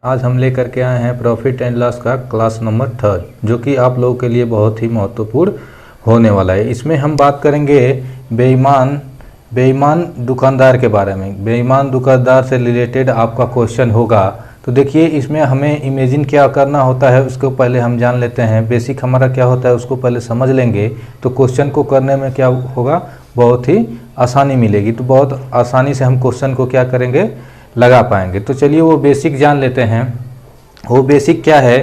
आज हम लेकर के आए हैं प्रॉफिट एंड लॉस का क्लास नंबर 3 जो कि आप लोगों के लिए बहुत ही महत्वपूर्ण होने वाला है। इसमें हम बात करेंगे बेईमान दुकानदार के बारे में। बेईमान दुकानदार से रिलेटेड आपका क्वेश्चन होगा। तो देखिए, इसमें हमें इमेजिन क्या करना होता है उसको पहले हम जान लेते हैं। बेसिक हमारा क्या होता है उसको पहले समझ लेंगे तो क्वेश्चन को करने में क्या होगा, बहुत ही आसानी मिलेगी। तो बहुत आसानी से हम क्वेश्चन को क्या करेंगे, लगा पाएंगे। तो चलिए वो बेसिक जान लेते हैं। वो बेसिक क्या है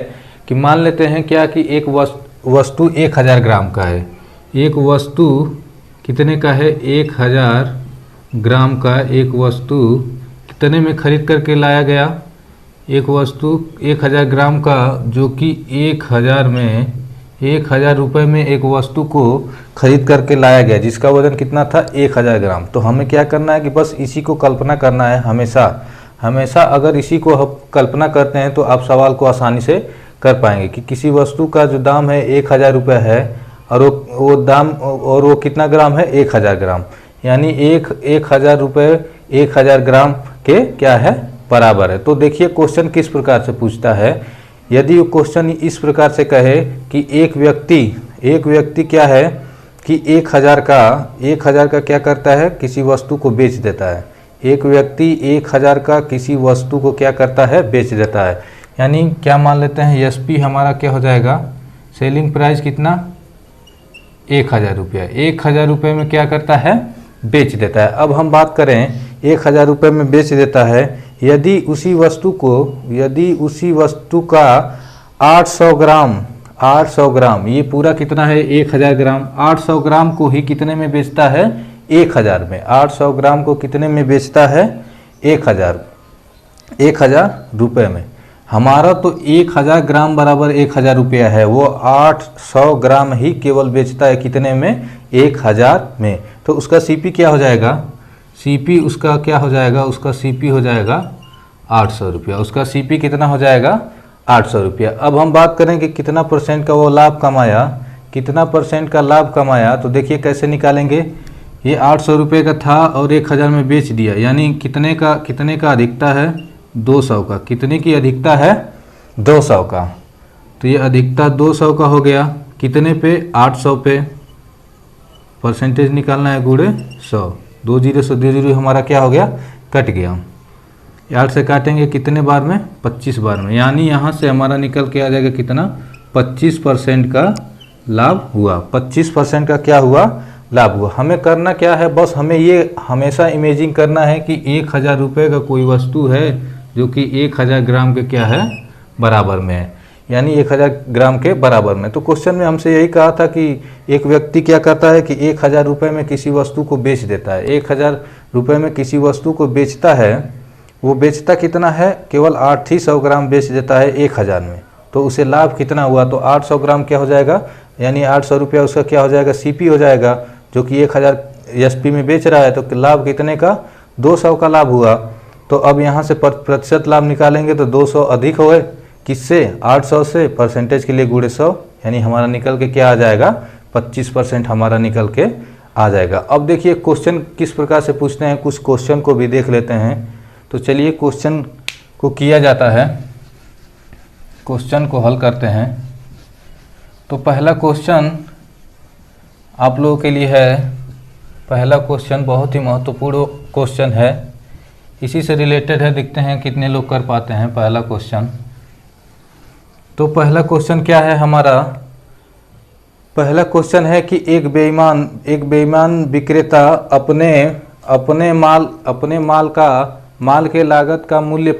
कि मान लेते हैं क्या कि एक वस्तु 1000 ग्राम का है। एक वस्तु कितने का है, 1000 ग्राम का एक वस्तु कितने में खरीद करके लाया गया। एक वस्तु 1000 ग्राम का जो कि 1000 रुपये में एक वस्तु को खरीद करके लाया गया, जिसका वजन कितना था, 1000 ग्राम। तो हमें क्या करना है कि बस इसी को कल्पना करना है। हमेशा अगर इसी को हम कल्पना करते हैं तो आप सवाल को आसानी से कर पाएंगे कि किसी वस्तु का जो दाम है 1000 रुपये है और वो दाम और वो कितना ग्राम है, 1000 ग्राम, यानी 1000 रुपये 1000 ग्राम के क्या है, बराबर है। तो देखिए क्वेश्चन किस प्रकार से पूछता है। यदि वो क्वेश्चन इस प्रकार से कहे कि एक व्यक्ति क्या है कि 1000 का क्या करता है, किसी वस्तु को बेच देता है। एक व्यक्ति 1000 का किसी वस्तु को क्या करता है, बेच देता है। यानी क्या मान लेते हैं, एसपी हमारा क्या हो जाएगा, सेलिंग प्राइस कितना, 1000 रुपया। 1000 रुपये में क्या करता है, बेच देता है। अब हम बात करें 1000 रुपये में बेच देता है। यदि उसी वस्तु का 800 ग्राम, ये पूरा कितना है, 1000 ग्राम, 800 ग्राम को ही कितने में बेचता है, 1000 में। 800 ग्राम को कितने में बेचता है, 1000 रुपये में। हमारा तो 1000 ग्राम बराबर 1000 रुपया है, वो 800 ग्राम ही केवल बेचता है कितने में, 1000 में। तो उसका सीपी क्या हो जाएगा, सीपी उसका क्या हो जाएगा, उसका सीपी हो जाएगा 800 रुपया। उसका सीपी कितना हो जाएगा, 800 रुपया। अब हम बात करें कि कितना परसेंट का वो लाभ कमाया, कितना परसेंट का लाभ कमाया। तो देखिए कैसे निकालेंगे। ये 800 रुपये का था और 1000 में बेच दिया, यानी कितने का अधिकता है, 200 का। कितने की अधिकता है, 200 का। तो ये अधिकता 200 का हो गया, कितने पे, 800 पे। परसेंटेज निकालना है गुणे 100, 2 0 से 2 0 हमारा क्या हो गया, कट गया। 8 से काटेंगे कितने बार में, 25 बार में। यानी यहाँ से हमारा निकल के आ जाएगा कितना, 25% का लाभ हुआ। 25% का क्या हुआ, लाभ हुआ। हमें करना क्या है, बस हमें ये हमेशा इमेजिन करना है कि 1000 रुपये का कोई वस्तु है जो कि 1000 ग्राम के क्या है, बराबर में है, यानी 1000 ग्राम के बराबर में। तो क्वेश्चन में हमसे यही कहा था कि एक व्यक्ति क्या करता है कि 1000 रुपये में किसी वस्तु को बेच देता है। 1000 रुपये में किसी वस्तु को बेचता है, वो बेचता कितना है, केवल 800 ग्राम बेच देता है 1000 में। तो उसे लाभ कितना हुआ, तो 800 ग्राम क्या हो जाएगा, यानी 800 रुपया उसका क्या हो जाएगा, सीपी हो जाएगा, जो कि 1000 एसपी में बेच रहा है। तो लाभ कितने का, 200 का लाभ हुआ। तो अब यहाँ से प्रतिशत लाभ निकालेंगे तो 200 अधिक हो गए, किससे, 800 से। परसेंटेज के लिए गुणे 100, यानी हमारा निकल के क्या आ जाएगा, 25% हमारा निकल के आ जाएगा। अब देखिए क्वेश्चन किस प्रकार से पूछते हैं, कुछ क्वेश्चन को भी देख लेते हैं। तो चलिए क्वेश्चन को किया जाता है, क्वेश्चन को हल करते हैं। तो पहला क्वेश्चन आप लोगों के लिए है। पहला क्वेश्चन बहुत ही महत्वपूर्ण क्वेश्चन है, इसी से रिलेटेड है। देखते हैं कितने लोग कर पाते हैं पहला क्वेश्चन। तो पहला क्वेश्चन क्या है हमारा, पहला क्वेश्चन है कि एक बेईमान विक्रेता अपने माल के लागत का मूल्य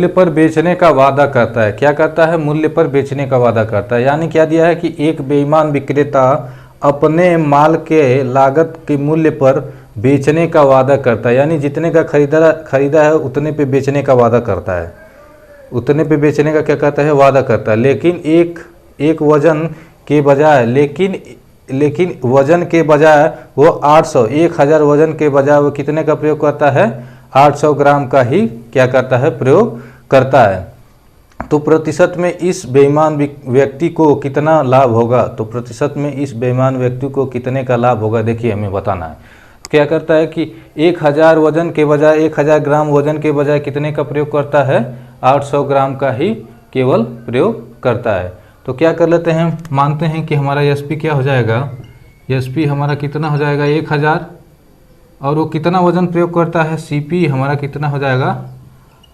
पर बेचने का वादा करता है। क्या करता है, मूल्य पर बेचने का वादा करता है। यानी क्या दिया है कि एक बेईमान विक्रेता अपने माल के लागत के मूल्य पर बेचने का वादा करता है, यानी जितने का खरीदा है उतने पे बेचने का वादा करता है, उतने पे बेचने का क्या करता है, वादा करता है। लेकिन एक वजन के बजाय लेकिन वजन के बजाय वो 1000 वजन के बजाय वो कितने का प्रयोग करता है, 800 ग्राम का ही क्या करता है, प्रयोग करता है। तो प्रतिशत में इस बेईमान व्यक्ति को कितना लाभ होगा, तो प्रतिशत में इस बेईमान व्यक्ति को कितने का लाभ होगा, देखिए हमें बताना है। क्या करता है कि 1000 वजन के बजाय 1000 ग्राम वजन के बजाय कितने का प्रयोग करता है, 800 ग्राम का ही केवल प्रयोग करता है। तो क्या कर लेते हैं, मानते हैं कि हमारा एसपी क्या हो जाएगा, एसपी हमारा कितना हो जाएगा 1000, और वो कितना वजन प्रयोग करता है, सीपी हमारा कितना हो जाएगा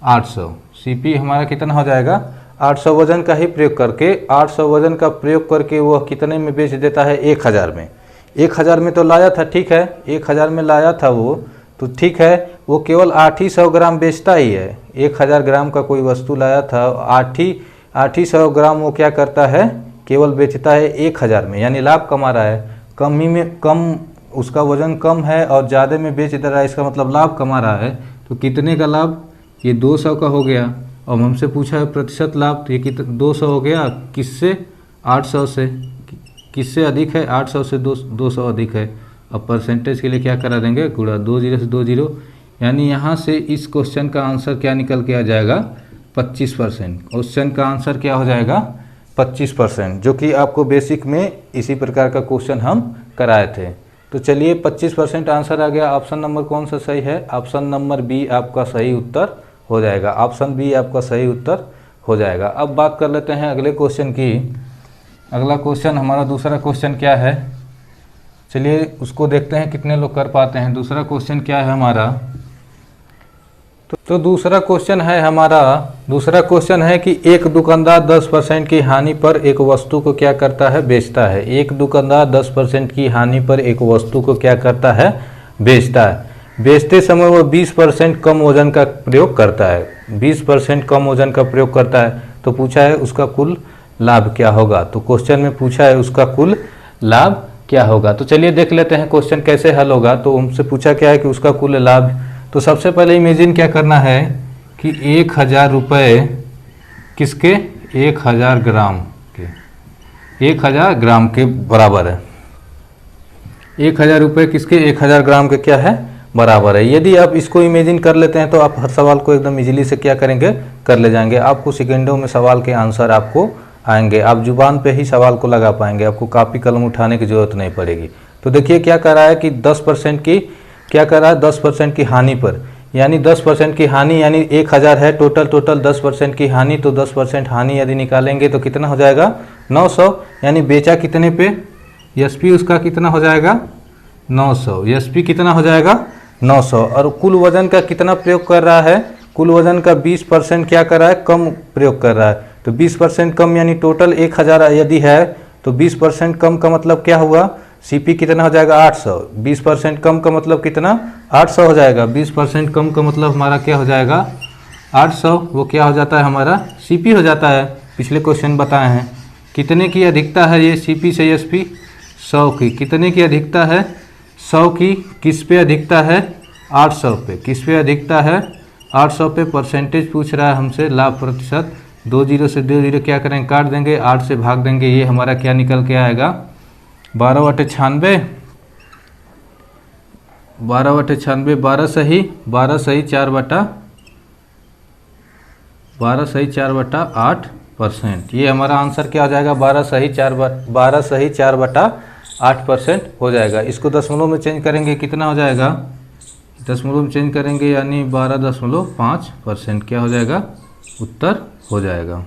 800, सीपी हमारा कितना हो जाएगा 800 वजन का ही प्रयोग करके, 800 वजन का प्रयोग करके वह कितने में बेच देता है, 1000 में। 1000 में तो लाया था, ठीक है, 1000 में लाया था वो, तो ठीक है, वो केवल 800 ग्राम बेचता ही है। 1000 ग्राम का कोई वस्तु लाया था, 800 ग्राम वो क्या करता है, केवल बेचता है 1000 में, यानी लाभ कमा रहा है। कम ही में कम, उसका वजन कम है और ज़्यादा में बेच दे रहा है, इसका मतलब लाभ कमा रहा है। तो कितने का लाभ, ये 200 का हो गया। और हमसे पूछा है प्रतिशत लाभ, तो ये 200 हो गया, किससे, 800 से। किससे अधिक है, 800 से 200 अधिक है। अब परसेंटेज के लिए क्या करा देंगे, गुणा, 20 से 20, यानी यहाँ से इस क्वेश्चन का आंसर क्या निकल के आ जाएगा, 25%। क्वेश्चन का आंसर क्या हो जाएगा, 25%, जो कि आपको बेसिक में इसी प्रकार का क्वेश्चन हम कराए थे। तो चलिए 25% आंसर आ गया। ऑप्शन नंबर कौन सा सही है, ऑप्शन नंबर बी आपका सही उत्तर हो जाएगा, ऑप्शन बी आपका सही उत्तर हो जाएगा। अब बात कर लेते हैं अगले क्वेश्चन की। अगला क्वेश्चन हमारा दूसरा क्वेश्चन क्या है, चलिए उसको देखते हैं कितने लोग कर पाते हैं। दूसरा क्वेश्चन क्या है हमारा, तो दूसरा क्वेश्चन है हमारा, दूसरा क्वेश्चन है कि एक दुकानदार 10% की हानि पर एक वस्तु को क्या करता है, बेचता है। एक दुकानदार 10% की हानि पर एक वस्तु को क्या करता है, बेचता है। बेचते समय वो 20% कम वजन का प्रयोग करता है, 20% कम वजन का प्रयोग करता है। तो पूछा है उसका कुल लाभ क्या होगा, तो क्वेश्चन में पूछा है उसका कुल लाभ क्या होगा। तो चलिए देख लेते हैं क्वेश्चन कैसे हल होगा। तो हमसे पूछा क्या है कि उसका कुल लाभ, तो सबसे पहले इमेजिन क्या करना है कि 1000 रुपये किसके, 1000 ग्राम के, 1000 ग्राम के बराबर है। 1000 रुपये किसके, 1000 ग्राम के क्या है, बराबर है। यदि आप इसको इमेजिन कर लेते हैं तो आप हर सवाल को एकदम इजीली से क्या करेंगे, कर ले जाएंगे। आपको सेकेंडों में सवाल के आंसर आपको आएंगे, आप जुबान पे ही सवाल को लगा पाएंगे, आपको कापी कलम उठाने की जरूरत नहीं पड़ेगी। तो देखिए क्या कर रहा है कि 10% की, क्या कर रहा है 10% की हानि पर, यानी 10% की हानि, यानी 1000 है टोटल 10% की हानि, तो 10% हानि यदि निकालेंगे तो कितना हो जाएगा 900, यानी बेचा कितने पे, एसपी उसका कितना हो जाएगा 900, एसपी कितना हो जाएगा 900। और कुल वजन का कितना प्रयोग कर रहा है, कुल वजन का 20% क्या कर रहा है, कम प्रयोग कर रहा है। तो 20% कम, यानी टोटल 1000 यदि है तो 20% कम का मतलब क्या हुआ, सीपी कितना हो जाएगा 800। 20% कम का मतलब कितना, 800 हो जाएगा। 20% कम का मतलब हमारा क्या हो जाएगा 800, वो क्या हो जाता है हमारा सीपी हो जाता है। पिछले क्वेश्चन बताए हैं कितने की अधिकता है ये सीपी से एसपी, 100 की। कितने की अधिकता है, 100 की। किस पे अधिकता है, 800 पे। किस पे अधिकता है, 800 पे। परसेंटेज पूछ रहा है हमसे, लाभ प्रतिशत। 20 से 20 क्या करेंगे, काट देंगे, 8 से भाग देंगे, ये हमारा क्या निकल के आएगा 12/96, 12/96, 12 सही 4/8%। ये हमारा आंसर क्या हो जाएगा, 12 सही 4/8% हो जाएगा। इसको दशमलव में चेंज करेंगे कितना हो जाएगा, दशमलव में चेंज करेंगे यानी 12.5% क्या हो जाएगा, उत्तर हो जाएगा।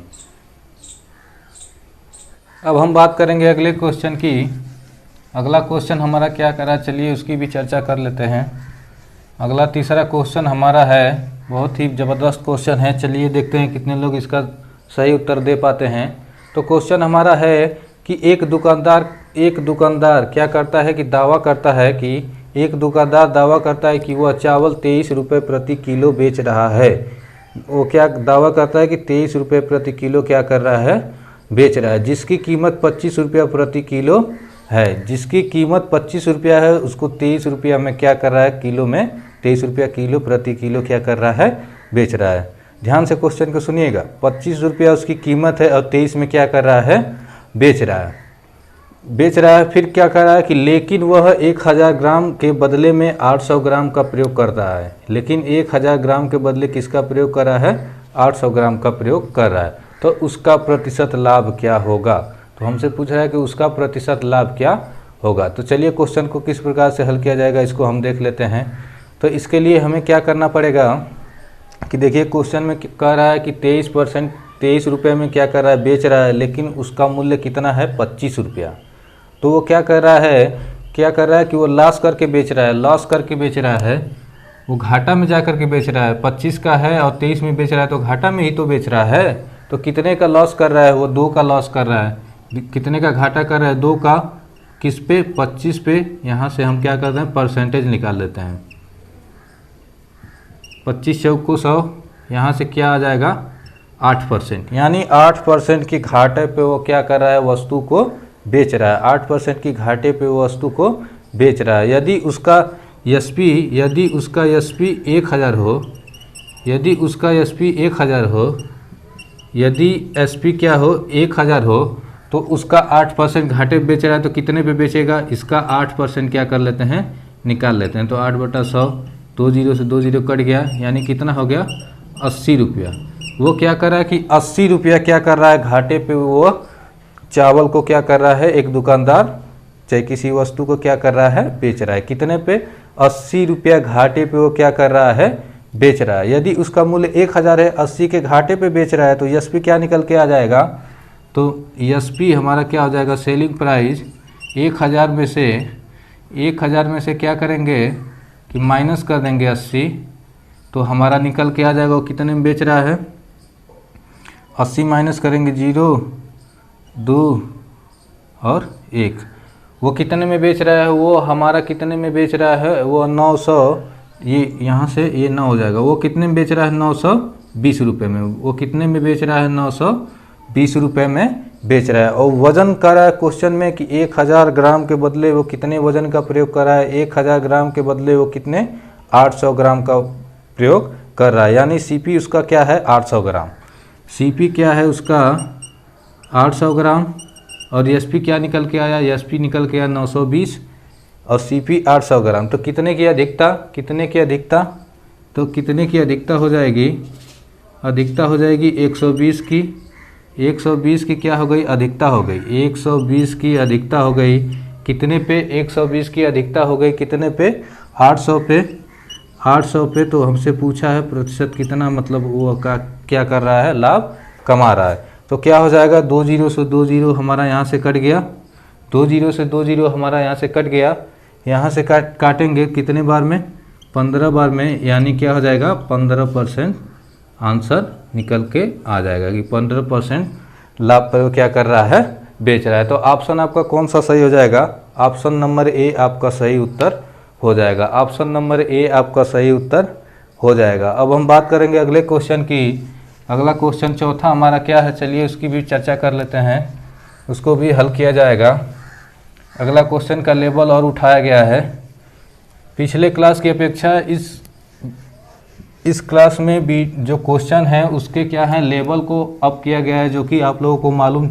अब हम बात करेंगे अगले क्वेश्चन की। अगला क्वेश्चन हमारा क्या करा, चलिए उसकी भी चर्चा कर लेते हैं। अगला तीसरा क्वेश्चन हमारा है, बहुत ही ज़बरदस्त क्वेश्चन है। चलिए देखते हैं कितने लोग इसका सही उत्तर दे पाते हैं। तो क्वेश्चन हमारा है कि एक दुकानदार क्या करता है कि दावा करता है कि एक दुकानदार दावा करता है कि वह चावल 23 रुपये प्रति किलो बेच रहा है। वो क्या दावा करता है कि 23 रुपये प्रति किलो क्या कर रहा है, बेच रहा है, जिसकी कीमत 25 रुपया प्रति किलो है। जिसकी कीमत 25 रुपया है उसको 23 रुपया में क्या कर रहा है, किलो में 23 रुपया किलो प्रति किलो क्या कर रहा है, बेच रहा है। ध्यान से क्वेश्चन को सुनिएगा, 25 रुपया उसकी कीमत है और 23 में क्या कर रहा है, बेच रहा है। फिर क्या कर रहा है कि लेकिन वह 1000 ग्राम के बदले में 800 ग्राम का प्रयोग कर रहा है। लेकिन 1000 ग्राम के बदले किसका प्रयोग कर रहा है, 800 ग्राम का प्रयोग कर रहा है। तो उसका प्रतिशत लाभ क्या होगा। तो हमसे पूछ रहा है कि उसका प्रतिशत लाभ क्या होगा। तो चलिए क्वेश्चन को किस प्रकार से हल किया जाएगा इसको हम देख लेते हैं। तो इसके लिए हमें क्या करना पड़ेगा कि देखिए क्वेश्चन में कह रहा है कि 23 रुपये में क्या कर रहा है, बेच रहा है, लेकिन उसका मूल्य कितना है, 25 रुपया। तो वो क्या कर रहा है कि वो लॉस करके बेच रहा है, वो घाटा में जा कर के बेच रहा है। 25 का है और 23 में बेच रहा है तो घाटा में ही तो बेच रहा है। तो कितने का लॉस कर रहा है, वो 2 का लॉस कर रहा है। कितने का घाटा कर रहा है, 2 का। किस पे, 25 पे। यहाँ से हम क्या करते हैं, परसेंटेज निकाल लेते हैं। 25 चौक को 100, यहाँ से क्या आ जाएगा, 8%। यानी 8% की घाटे पे वो क्या कर रहा है, वस्तु को बेच रहा है। 8% की घाटे पे वो वस्तु को बेच रहा है। यदि उसका SP 1000 हो, यदि उसका SP 1000 हो, यदि SP क्या हो, 1000 हो, तो उसका 8% घाटे पे बेच रहा है। तो कितने पे बेचेगा, इसका 8% क्या कर लेते हैं, निकाल लेते हैं। तो 8/100, 2 जीरो से 2 जीरो कट गया, यानी कितना हो गया, 80 रुपया। वो क्या कर रहा है कि 80 रुपया क्या कर रहा है, घाटे पे वो चावल को क्या कर रहा है, एक दुकानदार चाहे किसी वस्तु को क्या कर रहा है, बेच रहा है। कितने पे, 80 रुपया घाटे पे वो क्या कर रहा है, बेच रहा है। यदि उसका मूल्य 1000 है, 80 के घाटे पे बेच रहा है, तो SP क्या निकल के आ जाएगा, तो SP हमारा क्या हो जाएगा, सेलिंग प्राइस 1000 में से क्या करेंगे कि माइनस कर देंगे 80, तो हमारा निकल के आ जाएगा वो कितने में बेच रहा है। 80 माइनस करेंगे 0, 2 और 1, वो कितने में बेच रहा है, वो हमारा कितने में बेच रहा है, वो 900, ये यहाँ से ये 9 हो जाएगा। वो कितने में बेच रहा है, 920 रुपये में। वो कितने में बेच रहा है, 920 रुपये में बेच रहा है। और वजन कर रहा है क्वेश्चन में कि 1000 ग्राम के बदले वो कितने वजन का प्रयोग कर रहा है, 1000 ग्राम के बदले वो कितने, 800 ग्राम का प्रयोग कर रहा है। यानी CP उसका क्या है, 800 ग्राम। CP क्या है उसका, 800 ग्राम। और SP क्या निकल के आया, SP निकल के आया 920 और CP 800 ग्राम। तो कितने की अधिकता, तो कितने की अधिकता हो जाएगी, 120 की। 120 की क्या हो गई, अधिकता हो गई। 120 की अधिकता हो गई कितने पे, 120 की अधिकता हो गई कितने पे, 800 पे। 800 पे तो हमसे पूछा है प्रतिशत कितना, मतलब वो क्या कर रहा है, लाभ कमा रहा है। तो क्या हो जाएगा, 2 जीरो से 2 जीरो हमारा यहाँ से कट गया, 2 जीरो से 2 जीरो हमारा यहाँ से कट गया। यहाँ से काटेंगे कितने बार में, 15 बार में, यानी क्या हो जाएगा, 15% आंसर निकल के आ जाएगा कि 15% लाभ पर क्या कर रहा है, बेच रहा है। तो ऑप्शन आपका कौन सा सही हो जाएगा, ऑप्शन नंबर A आपका सही उत्तर हो जाएगा। ऑप्शन नंबर A आपका सही उत्तर हो जाएगा। अब हम बात करेंगे अगले क्वेश्चन की। अगला क्वेश्चन चौथा हमारा क्या है, चलिए उसकी भी चर्चा कर लेते हैं, उसको भी हल किया जाएगा। अगला क्वेश्चन का लेवल और उठाया गया है। पिछले क्लास की अपेक्षा इस क्लास में भी जो क्वेश्चन है उसके क्या है, लेवल को अप किया गया है, जो कि आप लोगों को मालूम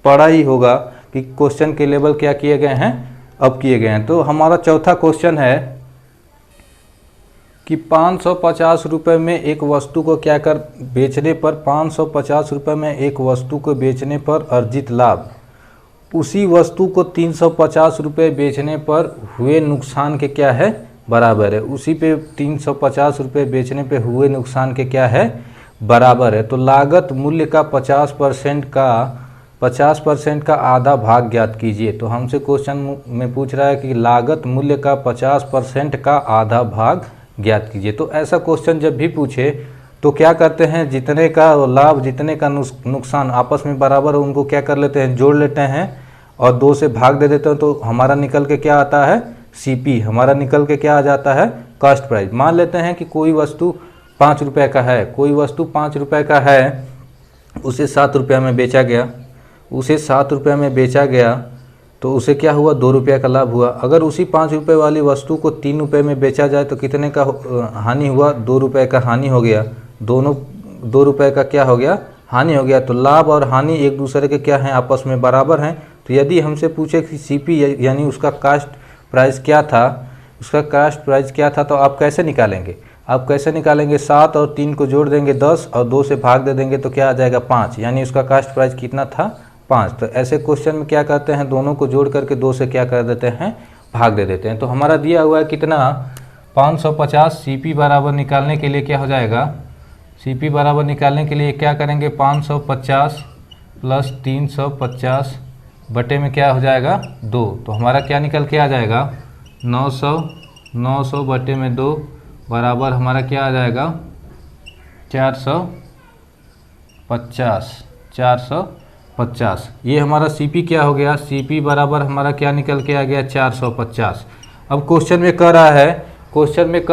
पड़ा ही होगा कि क्वेश्चन के लेवल क्या किए गए हैं, अप किए गए हैं। तो हमारा चौथा क्वेश्चन है कि 550 रुपये में एक वस्तु को क्या कर बेचने पर, 550 रुपये में एक वस्तु को बेचने पर अर्जित लाभ उसी वस्तु को 350 रुपये बेचने पर हुए नुकसान के क्या है, बराबर है। उसी पे 350 रुपये बेचने पे हुए नुकसान के क्या है, बराबर है। तो लागत मूल्य का 50% का आधा भाग ज्ञात कीजिए। तो हमसे क्वेश्चन में पूछ रहा है कि लागत मूल्य का 50% का आधा भाग ज्ञात कीजिए। तो ऐसा क्वेश्चन जब भी पूछे तो क्या करते हैं, जितने का लाभ जितने का नुकसान आपस में बराबर है उनको क्या कर लेते हैं, जोड़ लेते हैं और 2 से भाग दे देते हैं। तो हमारा निकल के क्या आता है, CP हमारा निकल के क्या आ जाता है, कॉस्ट प्राइस। मान लेते हैं कि कोई वस्तु 5 रुपये का है, कोई वस्तु 5 रुपये का है, उसे 7 रुपये में बेचा गया, उसे 7 रुपये में बेचा गया, तो उसे क्या हुआ, 2 रुपये का लाभ हुआ। अगर उसी 5 रुपये वाली वस्तु को 3 रुपये में बेचा जाए तो कितने का हानि हुआ, 2 रुपये का हानि हो गया। दोनों 2 रुपये का क्या हो गया, हानि हो गया। तो लाभ और हानि एक दूसरे के क्या हैं, आपस में बराबर हैं। तो यदि हमसे पूछे कि CP यानी उसका कास्ट प्राइस क्या था, उसका कास्ट प्राइस क्या था, तो आप कैसे निकालेंगे, 7 और 3 को जोड़ देंगे 10 और 2 से भाग दे देंगे तो क्या आ जाएगा 5, यानी उसका कास्ट प्राइस कितना था, 5। तो ऐसे क्वेश्चन में क्या करते हैं, दोनों को जोड़ करके 2 से क्या कर देते हैं, भाग दे देते हैं। तो हमारा दिया हुआ है कितना 550। सीपी बराबर निकालने के लिए क्या हो जाएगा, सीपी बराबर निकालने के लिए क्या करेंगे, 550 प्लस 350 बटे में क्या हो जाएगा 2। तो हमारा क्या निकल के आ जाएगा 900 बटे में 2 बराबर हमारा क्या आ जाएगा 450। ये हमारा सीपी क्या हो गया, सीपी बराबर हमारा क्या निकल के आ गया 450। अब क्वेश्चन में कह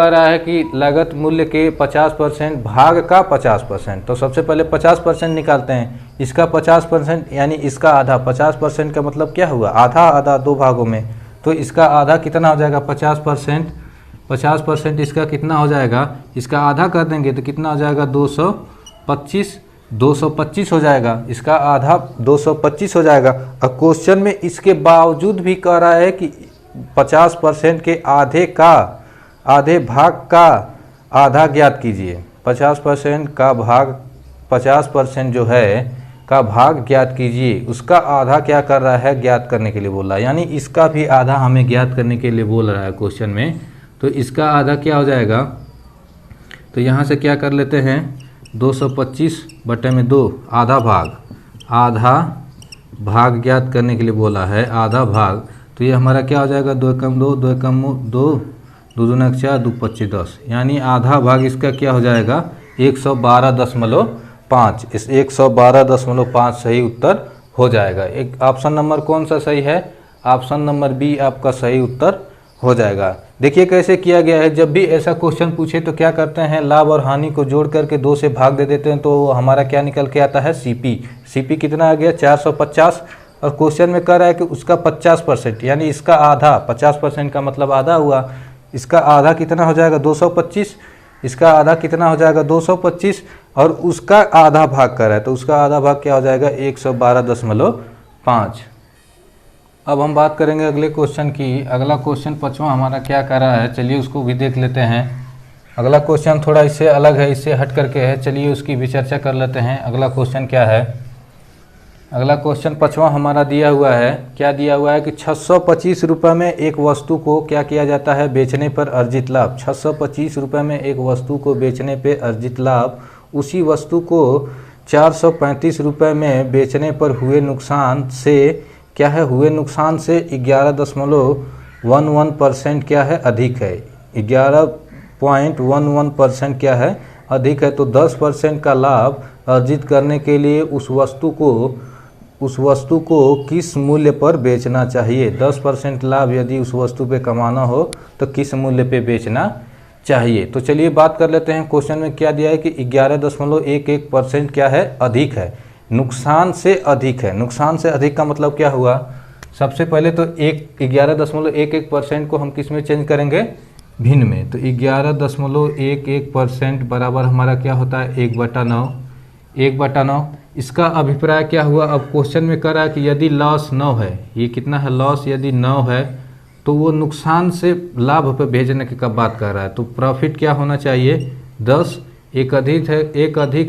रहा है कि लागत मूल्य के 50% भाग का 50%। तो सबसे पहले 50% निकालते हैं। इसका 50% यानी इसका आधा, 50% का मतलब क्या हुआ, आधा आधा 2 भागों में। तो इसका आधा कितना हो जाएगा 50% इसका कितना हो जाएगा, इसका आधा कर देंगे तो कितना हो जाएगा 225 हो जाएगा। इसका आधा 225 हो जाएगा। अब क्वेश्चन में इसके बावजूद भी कह रहा है कि 50% के आधे भाग का आधा ज्ञात कीजिए। 50% का भाग 50% जो है का भाग ज्ञात कीजिए। उसका आधा क्या कर रहा है, ज्ञात करने के लिए बोल रहा है, यानी इसका भी आधा हमें ज्ञात करने के लिए बोल रहा है क्वेश्चन में। तो इसका आधा क्या हो जाएगा, तो यहाँ से क्या कर लेते हैं 225 बटे में 2 आधा भाग ज्ञात करने के लिए बोला है, आधा भाग। तो ये हमारा क्या हो जाएगा 2 कम 2 2 कम 2 2 दूना 4 2 25 10, यानी आधा भाग इसका क्या हो जाएगा 112.5। इस 112.5 सही उत्तर हो जाएगा। एक ऑप्शन नंबर कौन सा सही है, ऑप्शन नंबर बी आपका सही उत्तर हो जाएगा। देखिए कैसे किया गया है, जब भी ऐसा क्वेश्चन पूछे तो क्या करते हैं, लाभ और हानि को जोड़ करके 2 से भाग दे देते हैं। तो हमारा क्या निकल के आता है सीपी कितना आ गया 450। और क्वेश्चन में कह रहा है कि उसका 50% यानी इसका आधा, 50% का मतलब आधा हुआ, इसका आधा कितना हो जाएगा 225, इसका आधा कितना हो जाएगा 225 और उसका आधा भाग कर रहा है तो उसका आधा भाग क्या हो जाएगा 112.5। अब हम बात करेंगे अगले क्वेश्चन की। अगला क्वेश्चन 5वां हमारा क्या कर रहा है, चलिए उसको भी देख लेते हैं। अगला क्वेश्चन थोड़ा इससे अलग है, इससे हट करके है, चलिए उसकी भी चर्चा कर लेते हैं। अगला क्वेश्चन क्या है, अगला क्वेश्चन 5वां हमारा दिया हुआ है, क्या दिया हुआ है कि 625 रुपये में एक वस्तु को क्या किया जाता है, बेचने पर अर्जित लाभ। 625 रुपये में एक वस्तु को बेचने पर अर्जित लाभ, उसी वस्तु को 435 रुपये में बेचने पर हुए नुकसान से क्या है, हुए नुकसान से 11.11% क्या है अधिक है, 11.11% क्या है अधिक है। तो 10% का लाभ अर्जित करने के लिए उस वस्तु को किस मूल्य पर बेचना चाहिए। 10% लाभ यदि उस वस्तु पे कमाना हो तो किस मूल्य पे बेचना चाहिए। तो चलिए बात कर लेते हैं। क्वेश्चन में क्या दिया है कि 11.11% क्या है अधिक है, नुकसान से अधिक है। नुकसान से अधिक का मतलब क्या हुआ, सबसे पहले तो 11.11% को हम किस में चेंज करेंगे, भिन्न में। तो 11.11% बराबर हमारा क्या होता है 1/9। इसका अभिप्राय क्या हुआ, अब क्वेश्चन में कह रहा है कि यदि लॉस 9 है, ये कितना है लॉस, यदि 9 है तो वो नुकसान से लाभ पे भेजने की कब बात कर रहा है। तो प्रॉफिट क्या होना चाहिए 10, एक अधिक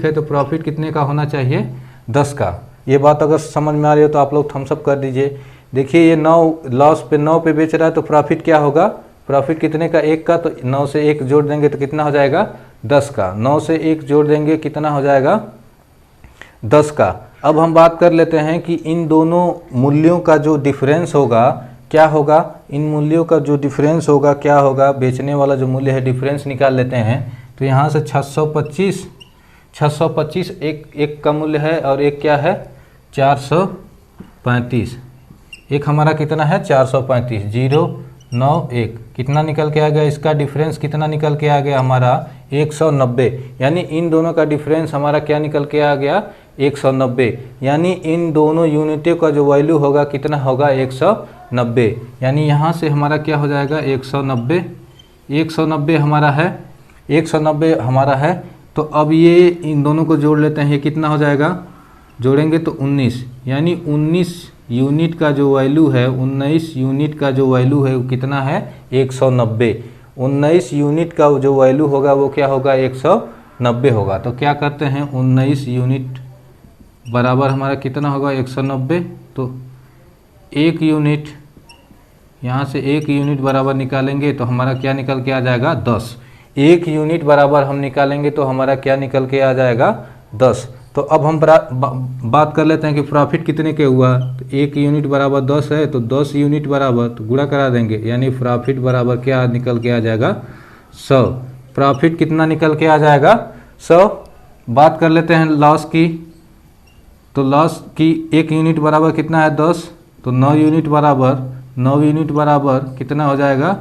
है तो प्रॉफिट कितने का होना चाहिए 10 का। ये बात अगर समझ में आ रही हो तो आप लोग थम्स अप कर दीजिए। देखिए ये 9 लॉस पे 9 पे बेच रहा है तो प्रॉफिट क्या होगा, प्रॉफिट कितने का 1 का, तो 9 से 1 जोड़ देंगे तो कितना हो जाएगा 10 का। 9 से 1 जोड़ देंगे कितना हो जाएगा 10 का। अब हम बात कर लेते हैं कि इन दोनों मूल्यों का जो डिफरेंस होगा क्या होगा, इन मूल्यों का जो डिफरेंस होगा क्या होगा, बेचने वाला जो मूल्य है डिफरेंस निकाल लेते हैं। तो यहाँ से 625 एक का मूल्य है और एक क्या है 435। एक हमारा कितना है 435, 091 कितना निकल के आ गया, इसका डिफरेंस कितना निकल के आ गया हमारा 190। यानी इन दोनों का डिफरेंस हमारा क्या निकल के आ गया 190। यानी इन दोनों यूनिटों का जो वैल्यू होगा कितना होगा 190। यानी यहाँ से हमारा क्या हो जाएगा 190 हमारा है, 190 हमारा है। तो अब ये इन दोनों को जोड़ लेते हैं, ये कितना हो जाएगा, जोड़ेंगे तो 19, यानी 19 यूनिट का जो वैल्यू है, 19 यूनिट का जो वैल्यू है वो कितना है 190। 19 यूनिट का जो वैल्यू होगा वो क्या होगा 190 होगा। तो क्या करते हैं 19 यूनिट बराबर हमारा कितना होगा 190। तो 1 यूनिट, यहाँ से 1 यूनिट बराबर निकालेंगे तो हमारा क्या निकल के आ जाएगा 10। 1 यूनिट बराबर हम निकालेंगे तो हमारा क्या निकल के आ जाएगा 10। तो अब हम बात कर लेते हैं कि प्रॉफिट कितने के हुआ। तो 1 यूनिट बराबर 10 है, तो 10 यूनिट बराबर तो गुणा करा देंगे, यानी प्रॉफिट बराबर क्या निकल के आ जाएगा 100। प्रॉफिट कितना निकल के आ जाएगा 100। बात कर लेते हैं लॉस की। तो लॉस की 1 यूनिट बराबर कितना है 10, तो 9 यूनिट बराबर कितना हो जाएगा,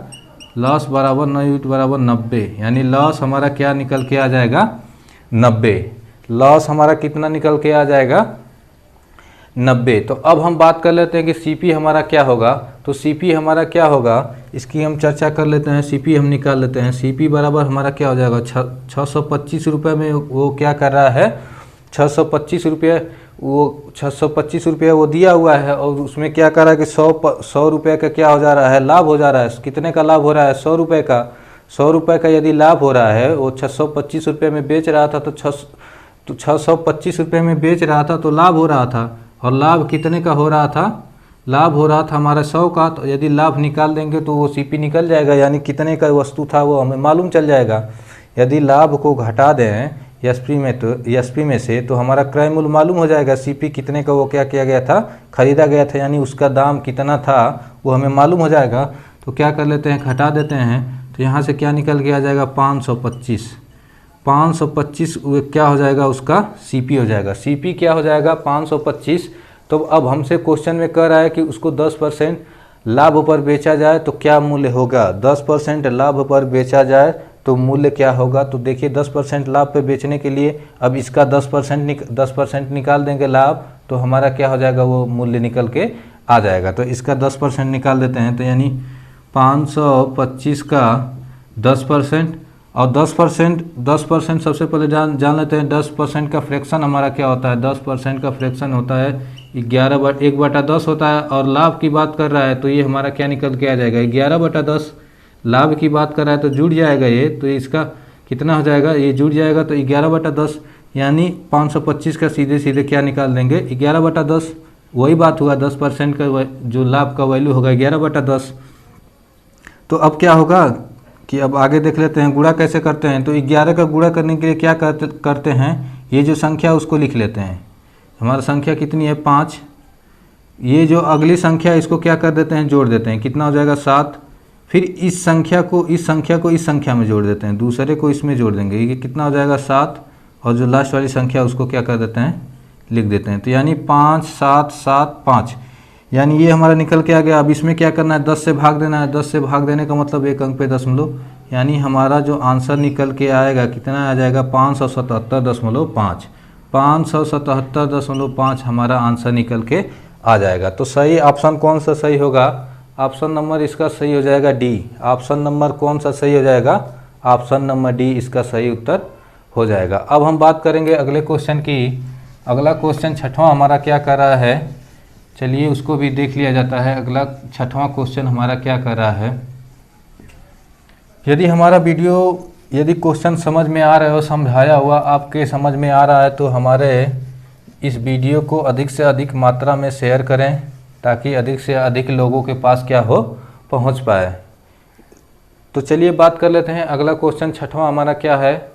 लॉस बराबर 9 यूनिट बराबर 90, यानी लॉस हमारा क्या निकल के आ जाएगा 90। लॉस हमारा कितना निकल के आ जाएगा 90। तो अब हम बात कर लेते हैं कि सीपी हमारा क्या होगा। तो सीपी हमारा क्या होगा इसकी हम चर्चा कर लेते हैं। सीपी हम निकाल लेते हैं। सीपी बराबर हमारा क्या हो जाएगा 625 रुपये में वो क्या कर रहा है 625 रुपये, वो 625 रुपये वो दिया हुआ है और उसमें क्या कर रहा है कि 100 रुपये का क्या हो जा रहा है, लाभ हो जा रहा है। कितने का लाभ हो रहा है 100 रुपये का। 100 रुपये का यदि लाभ हो रहा है, वो 625 रुपये में बेच रहा था तो 625 रुपये में बेच रहा था तो लाभ हो रहा था। और लाभ कितने का हो रहा था, लाभ हो रहा था हमारा 100 का। तो यदि लाभ निकाल देंगे तो वो सीपी निकल जाएगा, यानी कितने का वस्तु था वो हमें मालूम चल जाएगा। यदि लाभ को घटा दें एसपी में से तो हमारा क्रय मूल्य मालूम हो जाएगा। सीपी कितने का वो क्या किया गया था, खरीदा गया था, यानी उसका दाम कितना था वो हमें मालूम हो जाएगा। तो क्या कर लेते हैं, घटा देते हैं। तो यहाँ से क्या निकल के आ जाएगा 525 क्या हो जाएगा उसका सीपी हो जाएगा। सीपी क्या हो जाएगा 525। तो अब हमसे क्वेश्चन में कह रहा है कि उसको 10% लाभ पर बेचा जाए तो क्या मूल्य होगा। 10% लाभ पर बेचा जाए तो मूल्य क्या होगा। तो देखिए 10% लाभ पे बेचने के लिए अब इसका 10% निकाल देंगे लाभ, तो हमारा क्या हो जाएगा वो मूल्य निकल के आ जाएगा। तो इसका 10% निकाल देते हैं, तो यानी 525 का 10%, और 10% सबसे पहले जान लेते हैं 10% का फ्रैक्शन हमारा क्या होता है। 10% का फ्रैक्शन होता है 1/10 होता है। और लाभ की बात कर रहा है तो ये हमारा क्या निकल के आ जाएगा 11/10। लाभ की बात कर रहा है तो जुड़ जाएगा ये, तो इसका कितना हो जाएगा, ये जुड़ जाएगा तो 11/10, यानी 525 का सीधे क्या निकाल देंगे 11/10। वही बात हुआ 10% का जो लाभ का वैल्यू होगा 11/10। तो अब क्या होगा कि अब आगे देख लेते हैं गुणा कैसे करते हैं। तो 11 का गुणा करने के लिए क्या करते हैं, ये जो संख्या उसको लिख लेते हैं। हमारा संख्या कितनी है 5। ये जो अगली संख्या इसको क्या कर देते हैं, जोड़ देते हैं। कितना हो जाएगा 7। फिर इस संख्या को इस संख्या में जोड़ देते हैं, दूसरे को इसमें जोड़ देंगे। ये कितना हो जाएगा 7, और जो लास्ट वाली संख्या उसको क्या कर देते हैं, लिख देते हैं। तो यानी 5 7 7 5, यानी ये हमारा निकल के आ गया। अब इसमें क्या करना है 10 से भाग देना है। 10 से भाग देने का मतलब एक अंक पे दशमलव, यानी हमारा जो आंसर निकल के आएगा कितना आ जाएगा 577.5। 577.5 हमारा आंसर निकल के आ जाएगा। तो सही ऑप्शन कौन सा सही होगा, ऑप्शन नंबर इसका सही हो जाएगा डी। ऑप्शन नंबर कौन सा सही हो जाएगा, ऑप्शन नंबर डी इसका सही उत्तर हो जाएगा। अब हम बात करेंगे अगले क्वेश्चन की। अगला क्वेश्चन छठवां हमारा क्या कर रहा है, चलिए उसको भी देख लिया जाता है। अगला छठवां क्वेश्चन हमारा क्या कर रहा है। यदि हमारा वीडियो यदि क्वेश्चन समझ में आ रहा हो, समझाया हुआ आपके समझ में आ रहा है, तो हमारे इस वीडियो को अधिक से अधिक मात्रा में शेयर करें, ताकि अधिक से अधिक लोगों के पास क्या हो, पहुंच पाए। तो चलिए बात कर लेते हैं। अगला क्वेश्चन छठवां हमारा क्या है।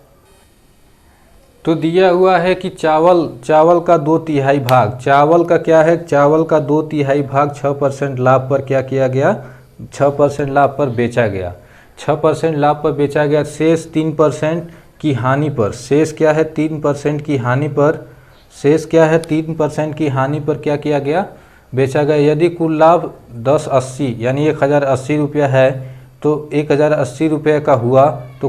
तो दिया हुआ है कि चावल का 2/3 भाग, चावल का क्या है, चावल का 2/3 भाग 6% लाभ पर क्या किया गया, 6% लाभ पर बेचा गया। 6% लाभ पर बेचा गया। शेष 3% की हानि पर, शेष क्या है 3% की हानि पर, शेष क्या है 3% की हानि पर क्या किया गया, बेचा गया। यदि कुल लाभ 1080 यानी 1080 रुपया है, तो 1080 रुपये का हुआ, तो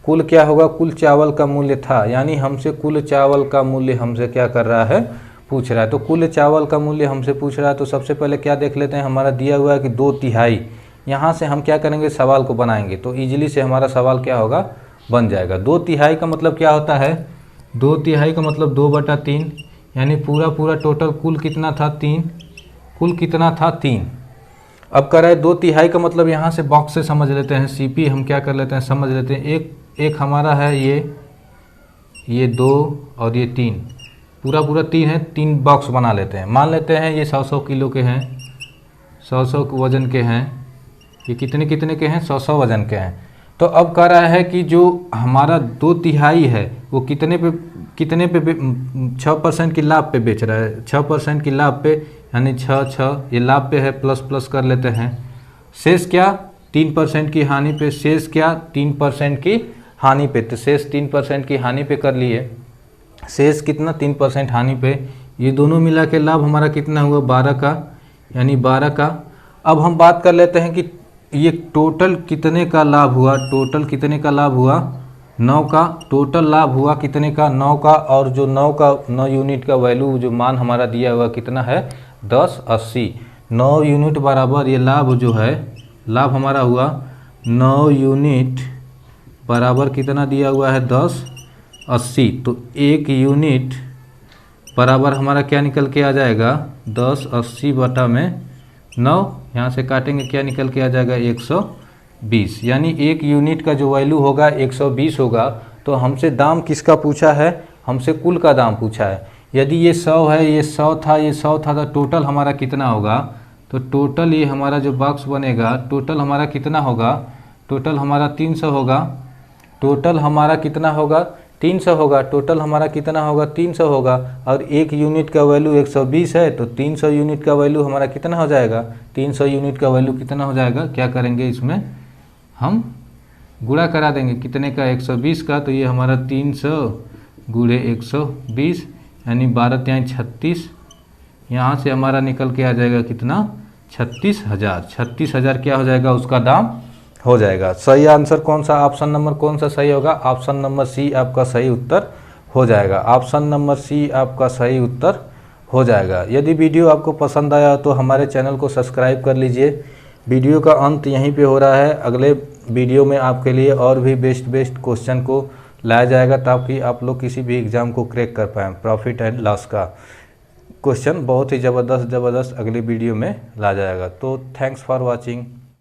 कुल क्या होगा, कुल चावल का मूल्य था, यानी हमसे कुल चावल का मूल्य हमसे क्या कर रहा है, पूछ रहा है। तो कुल चावल का मूल्य हमसे पूछ रहा है। तो सबसे पहले क्या देख लेते हैं, हमारा दिया हुआ है कि 2/3। यहाँ से हम क्या करेंगे, सवाल को बनाएंगे, तो इजीली से हमारा सवाल क्या होगा, बन जाएगा। 2/3 का मतलब क्या होता है, 2/3 का मतलब 2/3, यानी पूरा टोटल कुल कितना था 3, कुल कितना था 3। अब कर रहा है 2/3 का मतलब यहाँ से बॉक्स से समझ लेते हैं। सीपी हम क्या कर लेते हैं, समझ लेते हैं। एक हमारा है ये 2 और ये 3, पूरा पूरा 3 है, 3 बॉक्स बना लेते हैं। मान लेते हैं ये 100-100 किलो के हैं, 100-100 वजन के हैं, ये कितने कितने के हैं, 100-100 वजन के हैं। तो अब कह रहा है कि जो हमारा 2/3 है वो कितने पे 6% की लाभ पे बेच रहा है, 6% की लाभ पे, यानी 6 ये लाभ पे है, प्लस प्लस कर लेते हैं। शेष क्या, 3% की हानि पे, शेष क्या 3% की हानि पे, तो शेष 3% की हानि पे कर लिए। शेष कितना, 3% हानि पे, ये दोनों मिला के लाभ हमारा कितना हुआ, 12 का, यानी 12 का। अब हम बात कर लेते हैं कि ये टोटल कितने का लाभ हुआ, टोटल कितने का लाभ हुआ, 9 का। टोटल लाभ हुआ कितने का, 9 का। और जो 9 यूनिट का वैल्यू, जो मान हमारा दिया हुआ कितना है, 1080। 9 यूनिट बराबर ये लाभ जो है, लाभ हमारा हुआ 9 यूनिट बराबर कितना दिया हुआ है, 1080। तो 1 यूनिट बराबर हमारा क्या निकल के आ जाएगा, 1080 बटा में 9, यहाँ से काटेंगे क्या निकल के आ जाएगा, 120। यानी 1 यूनिट का जो वैल्यू होगा 120 होगा। तो हमसे दाम किसका पूछा है, हमसे कुल का दाम पूछा है। यदि ये 100 है, ये 100 था, ये 100 था, तो टोटल हमारा कितना होगा, तो टोटल ये हमारा जो बॉक्स बनेगा, टोटल हमारा कितना होगा, टोटल हमारा 300 होगा। टोटल हमारा कितना होगा, 300 होगा। टोटल हमारा कितना होगा, 300 होगा। और 1 यूनिट का वैल्यू 120 है, तो 300 यूनिट का वैल्यू हमारा कितना हो जाएगा, 300 यूनिट का वैल्यू कितना हो जाएगा, क्या करेंगे इसमें हम गुणा करा देंगे, कितने का, 120 का। तो ये हमारा 300 गुणे 120, यानी 12 36, यहाँ से हमारा निकल के आ जाएगा कितना, 36,000। 36,000 क्या हो जाएगा, उसका दाम हो जाएगा। सही आंसर कौन सा, ऑप्शन नंबर कौन सा सही होगा, ऑप्शन नंबर सी आपका सही उत्तर हो जाएगा। ऑप्शन नंबर सी आपका सही उत्तर हो जाएगा। यदि वीडियो आपको पसंद आया तो हमारे चैनल को सब्सक्राइब कर लीजिए। वीडियो का अंत यहीं पे हो रहा है। अगले वीडियो में आपके लिए और भी बेस्ट क्वेश्चन को लाया जाएगा, ताकि आप लोग किसी भी एग्ज़ाम को क्रैक कर पाएँ। प्रॉफिट एंड लॉस का क्वेश्चन बहुत ही ज़बरदस्त अगली वीडियो में ला जाएगा। तो थैंक्स फॉर वॉचिंग।